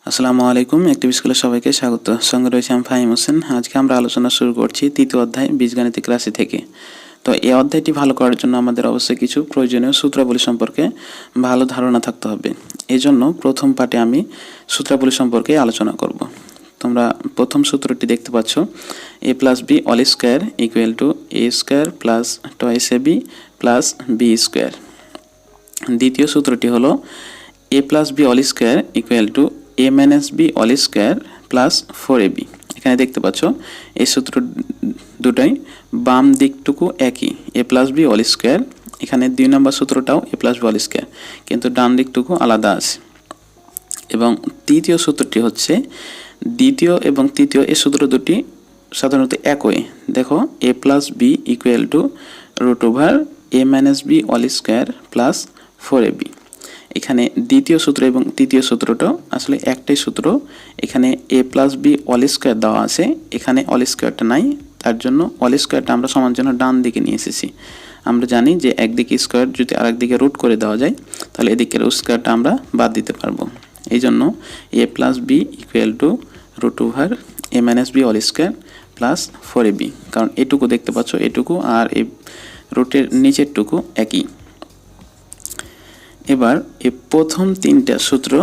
আসসালামু আলাইকুম অ্যাক্টিভ স্কুলে সবাইকে স্বাগত। সঙ্গে রয়েছে আমি ফাহিম হোসেন। আজকে আমরা আলোচনা শুরু করছি তৃতীয় অধ্যায় বীজগণিতিক রাশি থেকে। তো এই অধ্যায়টি ভালো করার জন্য আমাদের অবশ্যই কিছু প্রয়োজনীয় সূত্রাবলী সম্পর্কে ভালো ধারণা থাকতে হবে। এই জন্য প্রথম পার্টে আমি সূত্রাবলী সম্পর্কে আলোচনা করব। তোমরা প্রথম সূত্রটি দেখতে পাচ্ছ, a plus B all square equal to A square plus twice A B plus B square. দ্বিতীয় সূত্রটি হলো a plus B all square equal to a minus B all square plus 4ab। এখানে দেখতে পাচ্ছ এই সূত্র দুটাই বাম দিকটুকু একই, a plus B all square. এখানে 2 নম্বর সূত্রটাও a plus B all square, কিন্তু ডান দিকটুকু আলাদা আছে। এবং তৃতীয় সূত্রটি হচ্ছে দ্বিতীয় এবং তৃতীয় এই সূত্র দুটি সাধারণত একই। দেখো a plus B equal to root over a minus B all square plus 4ab। এখানে দ্বিতীয় সূত্র এবং তৃতীয় সূত্রটাও আসলে একটাই সূত্র। এখানে a plus B all square দেওয়া আছে, এখানে অল স্কোয়ারটা নাই, তার জন্য অল স্কোয়ারটা আমরা সমান জন্য ডান দিকে নিয়ে এসেছি। আমরা জানি যে একদিকে স্কোয়ার যদি আরেকদিকে রুট করে দেওয়া যায় তাহলে এদিকের স্কোয়ারটা আমরা বাদ দিতে পারবো। এই জন্য a plus B equal to root over a minus B all square plus 4ab। কারণ এটুকু দেখতে পাচ্ছ, এটুকু আর এই রুটের নিচেরটুকু একই। এবার এই প্রথম 3টা সূত্র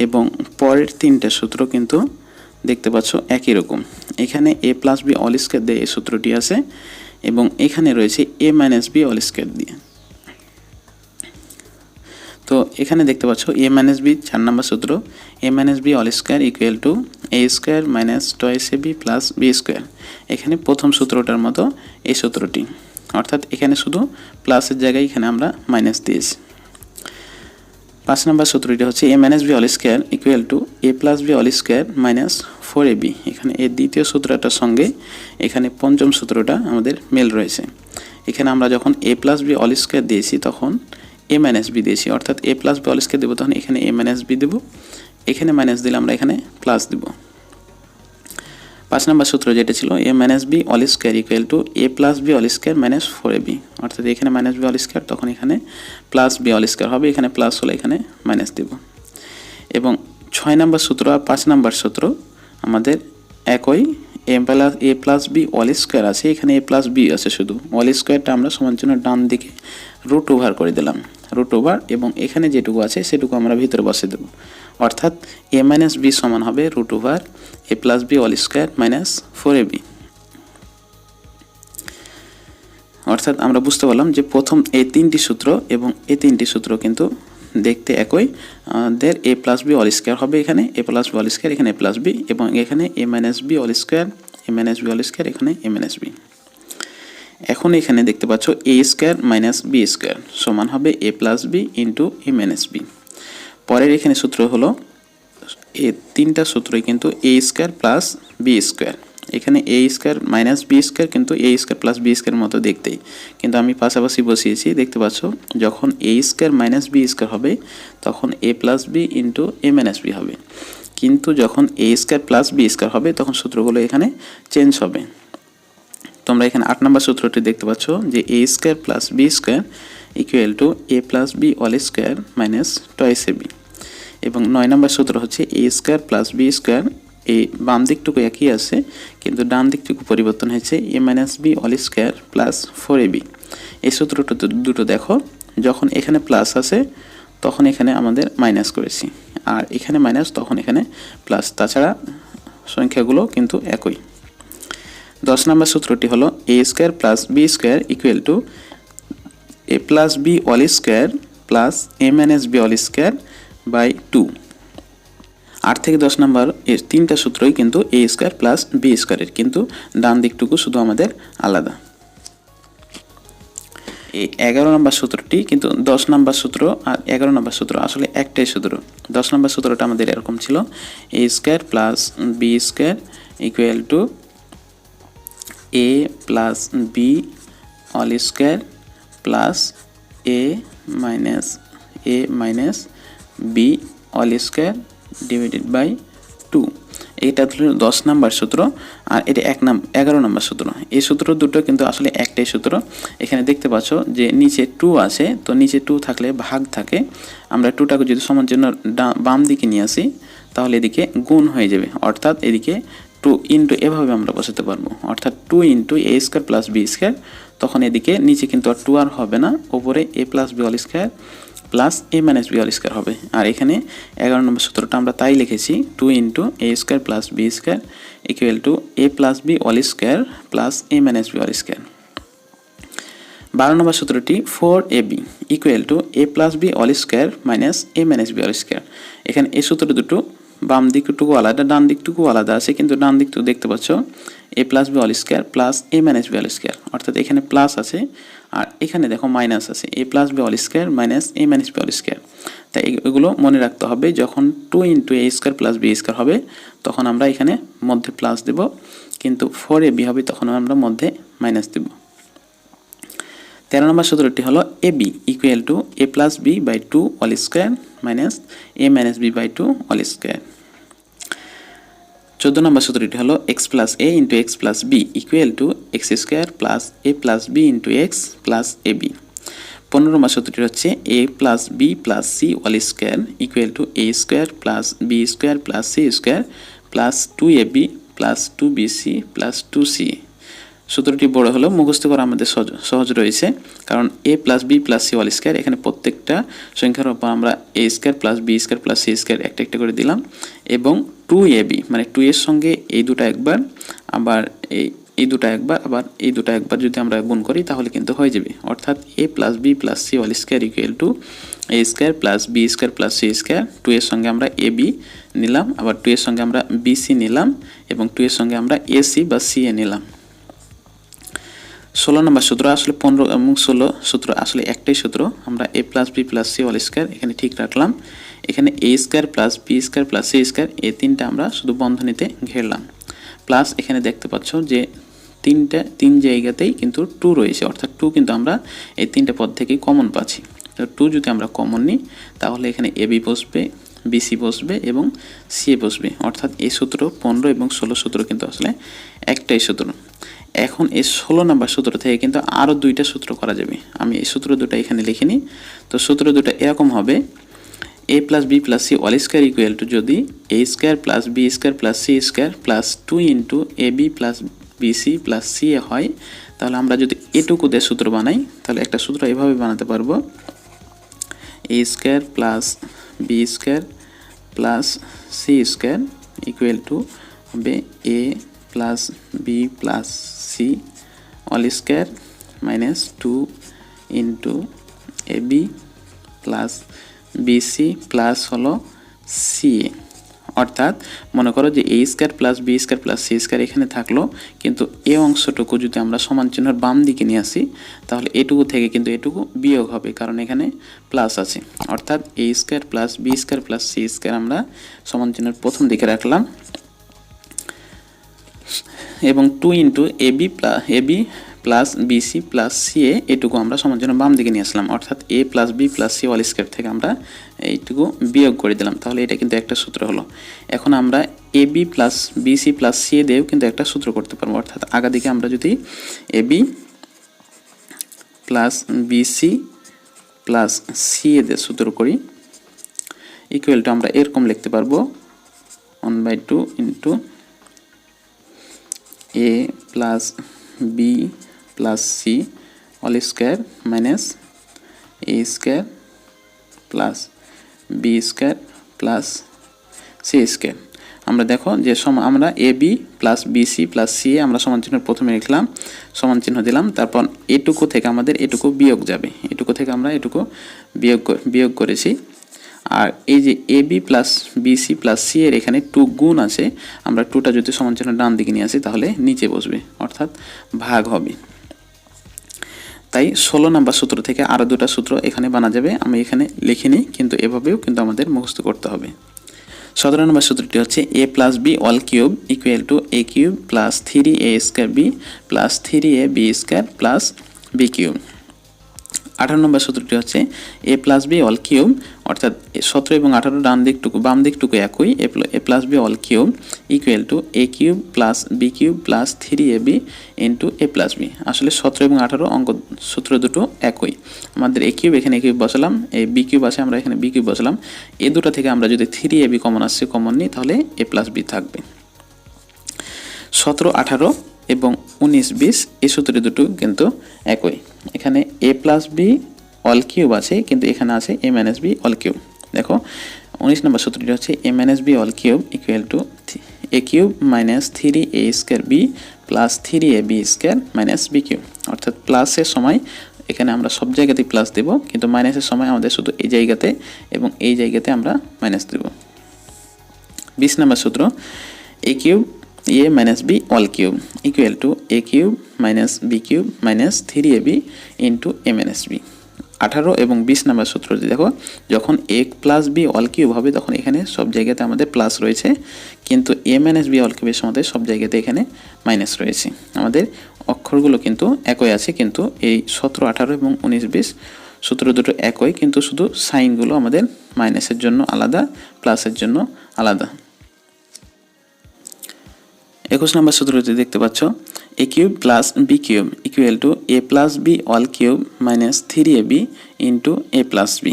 এবং পরের 3টা সূত্র কিন্তু দেখতে পাচ্ছ একই রকম। এখানে a plus B all square দিয়ে এই সূত্রটি আছে এবং এখানে রয়েছে a minus B all square দিয়ে। তো এখানে দেখতে পাচ্ছ a মাইনাস বি 4 নম্বর সূত্র, a minus B all square equal to a square minus twice A B plus B square. এখানে প্রথম সূত্রটার মতো এই সূত্রটি, অর্থাৎ এখানে শুধু প্লাসের জায়গায় এখানে আমরা মাইনাস দিয়েছি। 5 নম্বর সূত্রটি হচ্ছে a minus B all square equal to a plus B all square minus 4ab। এখানে এই দ্বিতীয় সূত্রটার সঙ্গে এখানে পঞ্চম সূত্রটা আমাদের মেল রয়েছে। এখানে আমরা যখন a plus B all square দিয়েছি তখন a মাইনাস বি দিয়েছি, অর্থাৎ a plus B all square দেবো তখন এখানে a মাইনাস বি দেবো, এখানে মাইনাস দিলে আমরা এখানে প্লাস দিব। 5 নম্বর সূত্র যেটা ছিল a minus B all square equal to a plus B all square minus 4ab, অর্থাৎ এখানে মাইনাস বি অল স্কোয়ার তখন এখানে প্লাস বি অল স্কোয়ার হবে, এখানে প্লাস হলে এখানে মাইনাস দেব। এবং 6 নম্বর সূত্র আর 5 নম্বর সূত্র আমাদের একই, a plus B all square আছে, এখানে a প্লাস বি আছে, শুধু অল স্কোয়ারটা আমরা সমান জন্য ডান দিকে রুট ওভার করে দিলাম, রুট ওভার, এবং এখানে যেটুকু আছে সেটুকু আমরা ভিতরে বসে দেব, অর্থাৎ a মাইনাস বি সমান হবে root over a plus B all square minus 4ab। অর্থাৎ আমরা বুঝতে পারলাম যে প্রথম এই 3টি সূত্র এবং এই 3টি সূত্র কিন্তু দেখতে একই। আমাদের a plus B all square হবে, এখানে a plus B all square, এখানে a প্লাস বি, এবং এখানে a minus B all square, a minus B all square, এখানে a মাইনাস বি। এখন এখানে দেখতে পাচ্ছ a square minus B square সমান হবে a plus B into a minus B. পরের এখানে সূত্র হলো এই 3টা সূত্রই কিন্তু a square plus B square. এখানে a square minus B square কিন্তু a square plus B square মতো দেখতেই, কিন্তু আমি পাশাপাশি বসিয়েছি। দেখতে পাচ্ছ যখন a square minus B square হবে তখন a plus B into a minus B হবে, কিন্তু যখন a square plus B square হবে তখন সূত্রগুলো এখানে চেঞ্জ হবে। তোমরা এখানে 8 নম্বর সূত্রটি দেখতে পাচ্ছ যে a square plus B square equal to a plus B all square minus twice A B. এবং 9 নম্বর সূত্র হচ্ছে a square plus B square, এই বাম দিকটুকু একই আছে কিন্তু ডান দিকটুকু পরিবর্তন হয়েছে, a minus B all square plus 4ab। এই সূত্রটা দুটো দেখো, যখন এখানে প্লাস আছে তখন এখানে আমাদের মাইনাস করেছি, আর এখানে মাইনাস তখন এখানে প্লাস, তাছাড়া সংখ্যাগুলো কিন্তু একই। 10 নম্বর সূত্রটি হলো a square plus B square equal to a plus B all square plus a minus B all square by 2। 8 থেকে 10 নম্বর এই 3টা সূত্রই কিন্তু a স্কোয়ার প্লাস বি স্কোয়ারের, কিন্তু ডান দিকটুকু শুধু আমাদের আলাদা। এই 11 নম্বর সূত্রটি কিন্তু 10 নম্বর সূত্র আর 11 নম্বর সূত্র আসলে একটাই সূত্র। 10 নম্বর সূত্রটা আমাদের এরকম ছিল a square plus B square equal to a plus B all square plus a minus B all square divided by 2। এটা হলো 10 নাম্বার সূত্র আর এটা 11 নাম্বার সূত্র। এই সূত্র দুটো কিন্তু আসলে একটাই সূত্র। এখানে দেখতে পাচ্ছ যে নিচে 2 আছে, তো নিচে 2 থাকলে ভাগ থাকে, আমরা 2টাকে যদি সমান চিহ্ন বাম দিকে নিয়ে আসি তাহলে এদিকে গুণ হয়ে যাবে, অর্থাৎ এদিকে 2 ইন্টু এভাবে আমরা বসাতে পারবো, অর্থাৎ 2 into A square plus B square. তখন এদিকে নিচে কিন্তু আর 2 আর হবে না, ওপরে A plus B whole square plus A minus B whole square হবে। আর এখানে 11 নম্বর সূত্রটা আমরা তাই লিখেছি 2 into A square plus B square equal to A plus B whole square plus A minus B whole square. 12 নম্বর সূত্রটি 4ab equal to A plus B whole square minus A minus B whole square. এখানে এই সূত্র দুটো বাম দিকটুকু আলাদা, ডান দিকটুকু আলাদা আছে, কিন্তু ডান দিকটুকু দেখতে পাচ্ছ A plus B whole square plus A minus B whole square, অর্থাৎ এখানে প্লাস আছে আর এখানে দেখো মাইনাস আছে, A plus B whole square minus A minus B whole square. তাই এগুলো মনে রাখতে হবে, যখন 2 into A square plus B square হবে তখন আমরা এখানে মধ্যে প্লাস দেব, কিন্তু 4ab হবে তখন আমরা মধ্যে মাইনাস দেব। 13 নম্বর সূত্রটি হলো ab equal to A plus B by 2 whole square minus A minus B by 2 whole square. 14 নম্বর সূত্রটি হলো X plus A into X plus B equal to X square plus A plus B into X plus A B. 15 নম্বর সূত্রটি হচ্ছে এ plus B plus C whole square equal to A square plus B square plus C square plus 2ab plus 2bc plus 2c। সূত্রটি বড় হলো মুখস্থ করা আমাদের সহজ রয়েছে, কারণ A plus B plus C whole square, এখানে প্রত্যেকটা সংখ্যার উপর আমরা A square plus B square plus C square একটা একটা করে দিলাম, এবং 2ab মানে 2 এর সঙ্গে এই দুটো একবার, আবার এই দুটো একবার, আবার এই দুটো একবার যদি আমরা গুণ করি তাহলে কিন্তু হয়ে যাবে, অর্থাৎ A plus B plus C whole square equal to A square plus B square plus C square. 2 এর সঙ্গে আমরা এ বি নিলাম, আবার 2 এর সঙ্গে আমরা বিসি নিলাম, এবং 2 এর সঙ্গে আমরা এসি বা সি এ নিলাম। 16 নম্বর সূত্র আসলে 15 এবং 16 সূত্র আসলে একটাই সূত্র, আমরা A plus B plus C whole square এখানে ঠিক রাখলাম, এখানে A square plus B square plus C square এই তিনটা আমরা শুধু বন্ধনীতে ঘেরলাম, প্লাস এখানে দেখতে পাচ্ছ যে তিন জায়গাতেই কিন্তু 2 রয়েছে, অর্থাৎ 2 কিন্তু আমরা এই তিনটে পদ থেকেই কমন পাচ্ছি। তো 2 যদি আমরা কমন নিই তাহলে এখানে এ বি বসবে, বিসি বসবে এবং সি এ বসবে, অর্থাৎ এই সূত্র 15 এবং 16 সূত্র কিন্তু আসলে একটাই সূত্র। এখন এই 16 নম্বর সূত্র থেকে কিন্তু আরও 2টা সূত্র করা যাবে, আমি এই সূত্র দুটো এখানে লিখে নিই। তো সূত্র দুটো এরকম হবে A plus B plus C whole square equal to যদি A square plus B square plus C square plus 2 into A B plus BC plus C A হয়, তাহলে আমরা যদি এটুকু দিয়ে সূত্র বানাই তাহলে একটা সূত্র এভাবে বানাতে পারবো A square plus B square plus C square equal to হবে A plus B plus C whole square minus 2 into A B plus BC plus হলো সি এ। অর্থাৎ মনে করো যে A square plus B square plus C square এখানে থাকলো, কিন্তু এ অংশটুকু যদি আমরা সমান চিহ্নের বাম দিকে নিয়ে আসি তাহলে এটুকু থেকে কিন্তু এটুকু বিয়োগ হবে, কারণ এখানে প্লাস আছে, অর্থাৎ A square plus B square plus C square আমরা সমান চিহ্নের প্রথম দিকে রাখলাম, এবং 2 into A B plus BC plus C A এটুকু আমরা সমান চিহ্ন বাম দিকে নিয়ে আসলাম, অর্থাৎ A plus B plus C whole square থেকে আমরা এইটুকু বিয়োগ করে দিলাম, তাহলে এটা কিন্তু একটা সূত্র হলো। এখন আমরা A B plus BC plus C A দিয়েও কিন্তু একটা সূত্র করতে পারবো, অর্থাৎ আগা দিকে আমরা যদি A B plus BC plus C A দিয়ে সূত্র করি ইকুয়াল টু আমরা এরকম লিখতে পারবো 1/2 into A plus B plus C whole square minus A square plus B square plus C square. আমরা দেখো যে আমরা A B plus BC plus C A আমরা সমান চিহ্ন প্রথমে লিখলাম, সমান চিহ্ন দিলাম, তারপর এটুকু থেকে আমাদের এটুকু বিয়োগ যাবে, এটুকু থেকে আমরা এটুকু বিয়োগ করেছি, আর এই যে A B plus BC plus C এর এখানে 2 গুণ আছে, আমরা 2টা যদি সমান চিহ্ন ডান দিকে নিয়ে আসি তাহলে নিচে বসবে, অর্থাৎ ভাগ হবে। তাই 16 নম্বর সূত্র থেকে আরও 2টা সূত্র এখানে বানা যাবে, আমি এখানে লিখে নিই, কিন্তু এভাবেও কিন্তু আমাদের মুখস্থ করতে হবে। 17 নম্বর সূত্রটি হচ্ছে এ plus B all cube equal to a cube plus 3a square B plus 3ab square plus B cube. 18 number সূত্রটি হচ্ছে a plus B all cube, অর্থাৎ 17 এবং 18 ডান দিকটুকু বাম দিকটুকু একই, a plus B all cube equal to a cube plus B cube plus 3ab into a plus B. আসলে 17 এবং 18 অঙ্ক সূত্র দুটো একই। আমাদের a কিউব এখানে a কিউব বসালাম, এই b কিউব আছে আমরা এখানে b কিউব বসালাম। এই দুটো থেকে আমরা যদি 3ab কমন আসছে কমন নিই তাহলে a প্লাস বি থাকবে। 17, 18 এবং 19, 20 এই সূত্র দুটো কিন্তু একই। এখানে a plus B all cube আছে কিন্তু এখানে আছে a minus B all cube. দেখো 19 নম্বর সূত্রটি হচ্ছে a minus B all cube equal to a cube minus 3a square B plus 3ab square minus B cube. অর্থাৎ প্লাসের সময় এখানে আমরা সব জায়গাতেই প্লাস দেব, কিন্তু মাইনাসের সময় আমাদের শুধু এই জায়গাতে এবং এই জায়গাতে আমরা মাইনাস দেব। 20 নম্বর সূত্র a cube a minus B all cube equal to a cube minus B cube minus 3ab into a minus b. 18 এবং 20 নম্বর সূত্রটি দেখো, যখন a plus B all cube হবে তখন এখানে সব জায়গাতে আমাদের প্লাস রয়েছে, কিন্তু a মাইনাস বি অল কিউবের সময় সব জায়গাতে এখানে মাইনাস রয়েছে। আমাদের অক্ষরগুলো কিন্তু একই আছে, কিন্তু এই 17, 18 এবং 19, 20 সূত্র দুটো একই, কিন্তু শুধু সাইনগুলো আমাদের মাইনাসের জন্য আলাদা, প্লাসের জন্য আলাদা। 21 নম্বর সূত্রটি দেখতে পাচ্ছ a cube plus B cube equal to a plus B all cube minus 3ab into a plus b.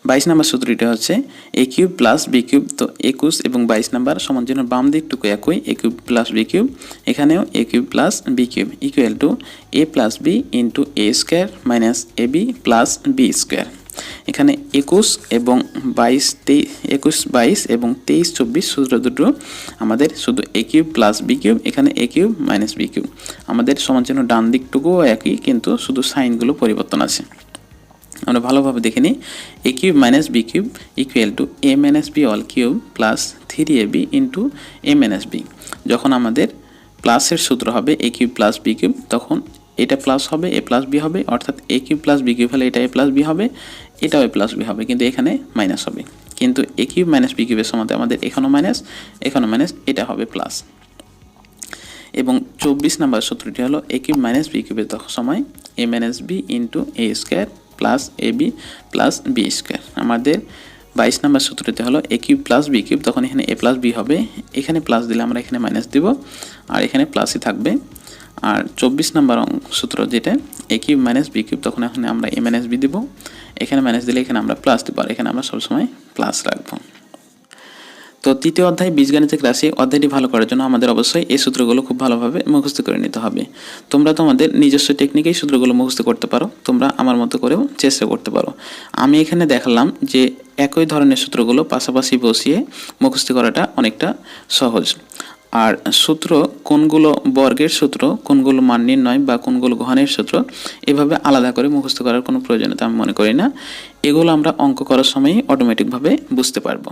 22 number সূত্রটি হচ্ছে a cube plus B cube. তো 21 এবং 22 নম্বর সমান জন্য বাম দিকটুকু একই, a cube plus B cube, এখানেও a cube plus B cube equal to a plus B into a square minus ab plus B square. এখানে 21 এবং 22, 22 এবং 23, 24 সূত্র দুটো আমাদের শুধু a cube plus B cube, এখানে a cube minus B cube. আমাদের সমান চিহ্ন ডান দিকটুকুও একই, কিন্তু শুধু সাইনগুলো পরিবর্তন আছে। আমরা ভালোভাবে দেখে নিই। a cube minus B cube equal to a minus B all cube plus 3ab into a minus b. যখন আমাদের প্লাসের সূত্র হবে a cube plus B cube, তখন এটা প্লাস হবে, a প্লাস বি হবে, অর্থাৎ a cube plus B cube হলে এটা a প্লাস বি হবে, এটাও a প্লাস বি হবে, কিন্তু এখানে মাইনাস হবে। কিন্তু a কিউব মাইনাস বি কিউবের সময় আমাদের এখানেও মাইনাস, এটা হবে প্লাস। এবং 24 নম্বর সূত্রটি হলো a কিউব মাইনাস বি কিউবের সময় a minus b into a square plus ab plus B square. আমাদের 22 নম্বর সূত্রটি হলো a cube plus B cube, তখন এখানে a প্লাস বি হবে, এখানে প্লাস দিলে আমরা এখানে মাইনাস দিব, আর এখানে প্লাসই থাকবে। আর 24 নম্বর সূত্র যেটা a cube minus B cube, তখন এখানে আমরা a মাইনাস বি দিব, এখানে মাইনাস দিলে এখানে আমরা প্লাস দিব, আর এখানে আমরা সবসময় প্লাস রাখবো। তো তৃতীয় অধ্যায় বীজগণিতের ক্লাসে অধ্যায়টি ভালো করার জন্য আমাদের অবশ্যই এই সূত্রগুলো খুব ভালোভাবে মুখস্থ করে নিতে হবে। তোমরা তোমাদের নিজস্ব টেকনিকেই সূত্রগুলো মুখস্থ করতে পারো, তোমরা আমার মতো করেও চেষ্টা করতে পারো। আমি এখানে দেখালাম যে একই ধরনের সূত্রগুলো পাশাপাশি বসিয়ে মুখস্থ করাটা অনেকটা সহজ। আর সূত্র কোনগুলো বর্গের সূত্র, কোনগুলো মান নির্ণয় বা কোনগুলো ঘনের সূত্র, এভাবে আলাদা করে মুখস্থ করার কোনো প্রয়োজনীয়তা আমি মনে করি না। এগুলো আমরা অঙ্ক করার সময়ই অটোমেটিকভাবে বুঝতে পারবো।